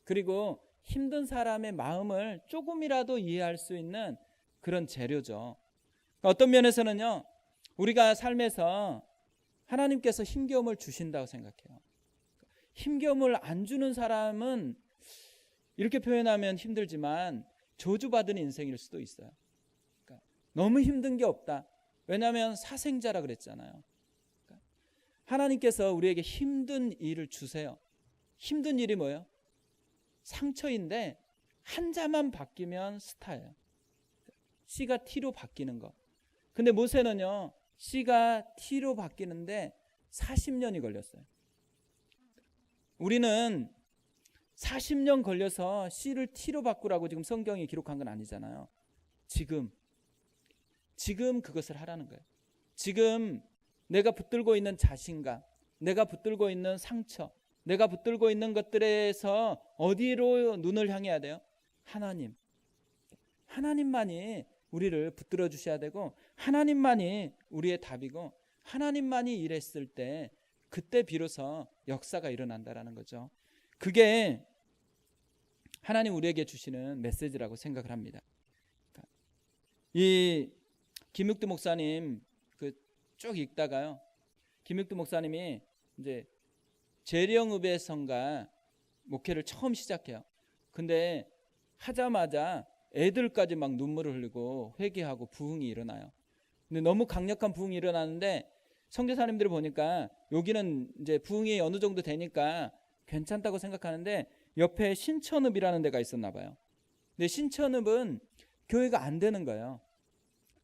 그리고 힘든 사람의 마음을 조금이라도 이해할 수 있는 그런 재료죠. 어떤 면에서는요, 우리가 삶에서 하나님께서 힘겨움을 주신다고 생각해요. 힘겨움을 안 주는 사람은 이렇게 표현하면 힘들지만 저주받은 인생일 수도 있어요. 그러니까 너무 힘든 게 없다. 왜냐하면 사생자라 그랬잖아요. 그러니까 하나님께서 우리에게 힘든 일을 주세요. 힘든 일이 뭐예요? 상처인데 한자만 바뀌면 스타예요. C가 T로 바뀌는 거. 근데 모세는요, C가 T로 바뀌는데 40년이 걸렸어요. 우리는 40년 걸려서 C를 T로 바꾸라고 지금 성경이 기록한 건 아니잖아요. 지금 그것을 하라는 거예요. 지금 내가 붙들고 있는 자신감, 내가 붙들고 있는 상처, 내가 붙들고 있는 것들에서 어디로 눈을 향해야 돼요? 하나님. 하나님만이 우리를 붙들어 주셔야 되고 하나님만이 우리의 답이고 하나님만이 일했을 때 그때 비로소 역사가 일어난다라는 거죠. 그게 하나님 우리에게 주시는 메시지라고 생각을 합니다. 이 김육두 목사님 그 쭉 읽다가요, 김육두 목사님이 이제 재령읍의 성가 목회를 처음 시작해요. 근데 하자마자 애들까지 막 눈물을 흘리고 회개하고 부흥이 일어나요. 근데 너무 강력한 부흥이 일어나는데 선교사님들을 보니까 여기는 이제 부흥이 어느 정도 되니까 괜찮다고 생각하는데 옆에 신천읍이라는 데가 있었나 봐요. 근데 신천읍은 교회가 안 되는 거예요.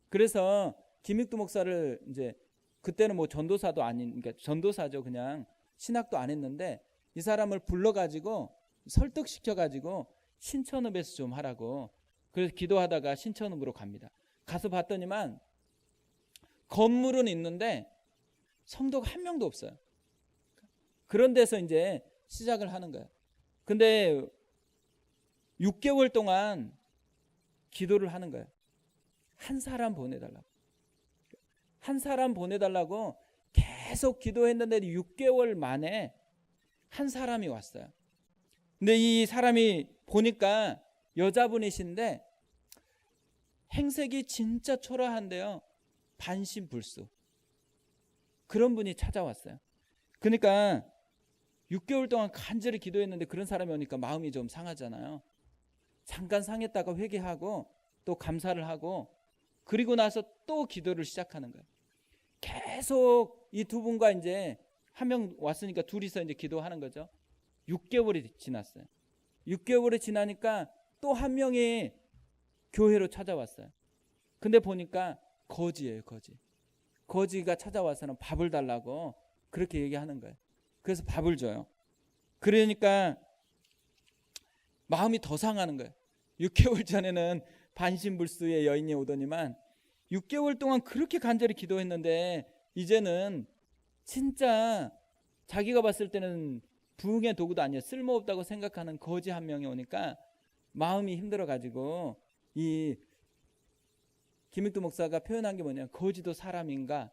그래서 김익두 목사를 이제 그때는 뭐 전도사도 아닌, 그러니까 전도사죠. 그냥 신학도 안 했는데 이 사람을 불러가지고 설득시켜가지고 신천읍에서 좀 하라고. 그래서 기도하다가 신천읍으로 갑니다. 가서 봤더니만 건물은 있는데 성도가 한 명도 없어요. 그런 데서 이제 시작을 하는 거예요. 근데 6개월 동안 기도를 하는 거예요. 한 사람 보내달라고. 한 사람 보내달라고 계속 기도했는데 6개월 만에 한 사람이 왔어요. 근데 이 사람이 보니까 여자분이신데 행색이 진짜 초라한데요. 반신불수. 그런 분이 찾아왔어요. 그러니까 6개월 동안 간절히 기도했는데 그런 사람이 오니까 마음이 좀 상하잖아요. 잠깐 상했다가 회개하고 또 감사를 하고 그리고 나서 또 기도를 시작하는 거예요. 계속 이 두 분과 이제 한 명 왔으니까 둘이서 이제 기도하는 거죠. 6개월이 지났어요. 6개월이 지나니까 또 한 명이 교회로 찾아왔어요. 근데 보니까 거지예요, 거지. 거지가 찾아와서는 밥을 달라고 그렇게 얘기하는 거예요. 그래서 밥을 줘요. 그러니까 마음이 더 상하는 거예요. 6개월 전에는 반신불수의 여인이 오더니만 6개월 동안 그렇게 간절히 기도했는데 이제는 진짜 자기가 봤을 때는 부흥의 도구도 아니야, 쓸모없다고 생각하는 거지 한 명이 오니까 마음이 힘들어가지고 이 김익두 목사가 표현한 게 뭐냐면 거지도 사람인가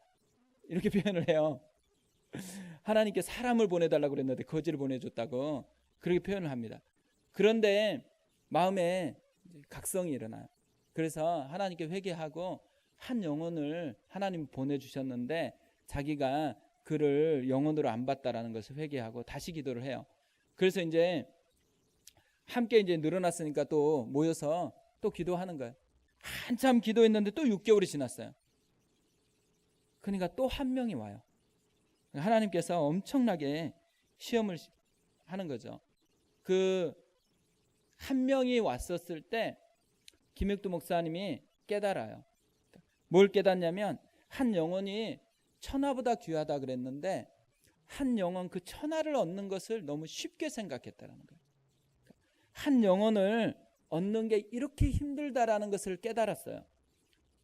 이렇게 표현을 해요. 하나님께 사람을 보내달라고 그랬는데 거지를 보내줬다고 그렇게 표현을 합니다. 그런데 마음에 각성이 일어나요. 그래서 하나님께 회개하고 한 영혼을 하나님 보내주셨는데 자기가 그를 영혼으로 안 봤다라는 것을 회개하고 다시 기도를 해요. 그래서 이제 함께 이제 늘어났으니까 또 모여서 또 기도하는 거예요. 한참 기도했는데 또 6개월이 지났어요. 그러니까 또 한 명이 와요. 하나님께서 엄청나게 시험을 하는 거죠. 그 한 명이 왔었을 때 김익두 목사님이 깨달아요. 뭘 깨닫냐면 한 영혼이 천하보다 귀하다 그랬는데 한 영혼 그 천하를 얻는 것을 너무 쉽게 생각했다라는 거예요. 한 영혼을 얻는 게 이렇게 힘들다라는 것을 깨달았어요.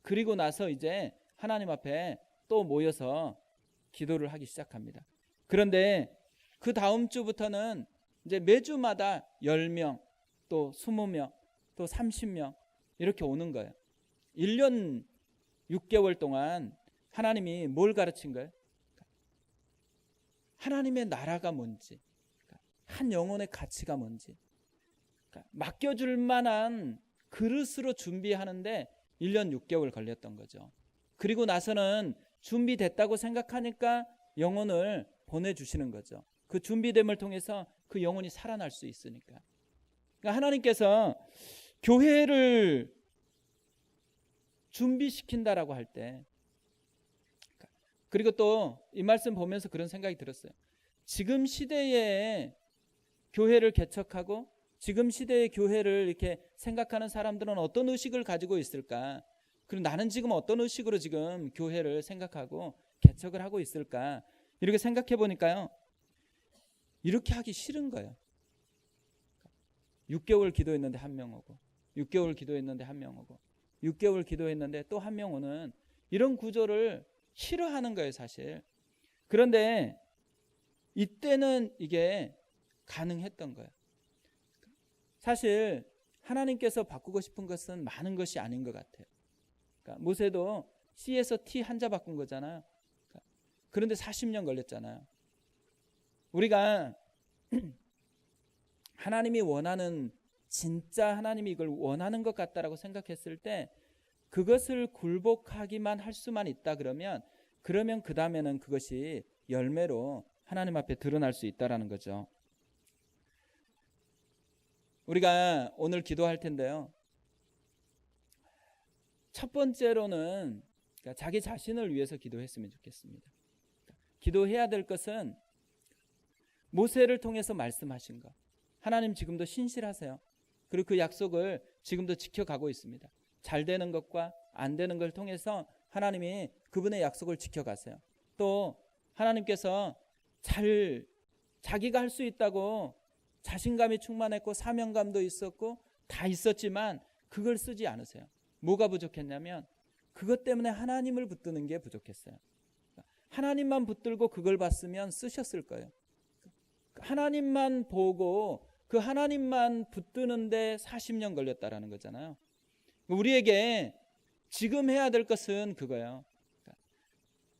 그리고 나서 이제 하나님 앞에 또 모여서 기도를 하기 시작합니다. 그런데 그 다음 주부터는 이제 매주마다 10명, 또 20명, 또 30명 이렇게 오는 거예요. 1년 6개월 동안 하나님이 뭘 가르친 거예요? 하나님의 나라가 뭔지, 한 영혼의 가치가 뭔지 맡겨줄 만한 그릇으로 준비하는데 1년 6개월 걸렸던 거죠. 그리고 나서는 준비됐다고 생각하니까 영혼을 보내주시는 거죠. 그 준비됨을 통해서 그 영혼이 살아날 수 있으니까. 그러니까 하나님께서 교회를 준비시킨다라고 할 때, 그리고 또 이 말씀 보면서 그런 생각이 들었어요. 지금 시대에 교회를 개척하고 지금 시대의 교회를 이렇게 생각하는 사람들은 어떤 의식을 가지고 있을까? 그리고 나는 지금 어떤 의식으로 지금 교회를 생각하고 개척을 하고 있을까? 이렇게 생각해 보니까요. 이렇게 하기 싫은 거예요. 6개월 기도했는데 한 명 오고 6개월 기도했는데 한 명 오고 6개월 기도했는데 또 한 명 오는 이런 구조를 싫어하는 거예요, 사실. 그런데 이때는 이게 가능했던 거예요. 사실 하나님께서 바꾸고 싶은 것은 많은 것이 아닌 것 같아요. 그러니까 모세도 C에서 T 한자 바꾼 거잖아요. 그런데 40년 걸렸잖아요. 우리가 하나님이 원하는, 진짜 하나님이 이걸 원하는 것 같다라고 생각했을 때 그것을 굴복하기만 할 수만 있다 그러면 그 다음에는 그것이 열매로 하나님 앞에 드러날 수 있다라는 거죠. 우리가 오늘 기도할 텐데요. 첫 번째로는 자기 자신을 위해서 기도했으면 좋겠습니다. 기도해야 될 것은 모세를 통해서 말씀하신 것. 하나님 지금도 신실하세요. 그리고 그 약속을 지금도 지켜가고 있습니다. 잘 되는 것과 안 되는 걸 통해서 하나님이 그분의 약속을 지켜가세요. 또 하나님께서 자기가 할 수 있다고 자신감이 충만했고 사명감도 있었고 다 있었지만 그걸 쓰지 않으세요. 뭐가 부족했냐면 그것 때문에 하나님을 붙드는 게 부족했어요. 하나님만 붙들고 그걸 봤으면 쓰셨을 거예요. 하나님만 보고 그 하나님만 붙드는데 40년 걸렸다라는 거잖아요. 우리에게 지금 해야 될 것은 그거예요.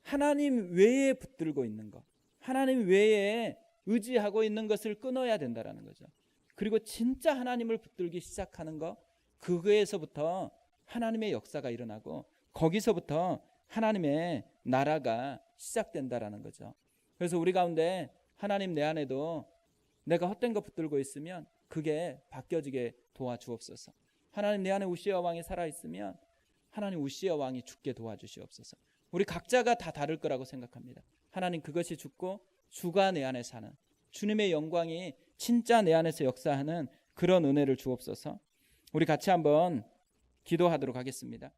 하나님 외에 붙들고 있는 것, 하나님 외에 의지하고 있는 것을 끊어야 된다라는 거죠. 그리고 진짜 하나님을 붙들기 시작하는 것, 그거에서부터 하나님의 역사가 일어나고 거기서부터 하나님의 나라가 시작된다라는 거죠. 그래서 우리 가운데 하나님 내 안에도 내가 헛된 거 붙들고 있으면 그게 바뀌어지게 도와주옵소서. 하나님 내 안에 우시아 왕이 살아있으면 하나님 우시아 왕이 죽게 도와주시옵소서. 우리 각자가 다 다를 거라고 생각합니다. 하나님 그것이 죽고 주가 내 안에 사는 주님의 영광이 진짜 내 안에서 역사하는 그런 은혜를 주옵소서. 우리 같이 한번 기도하도록 하겠습니다.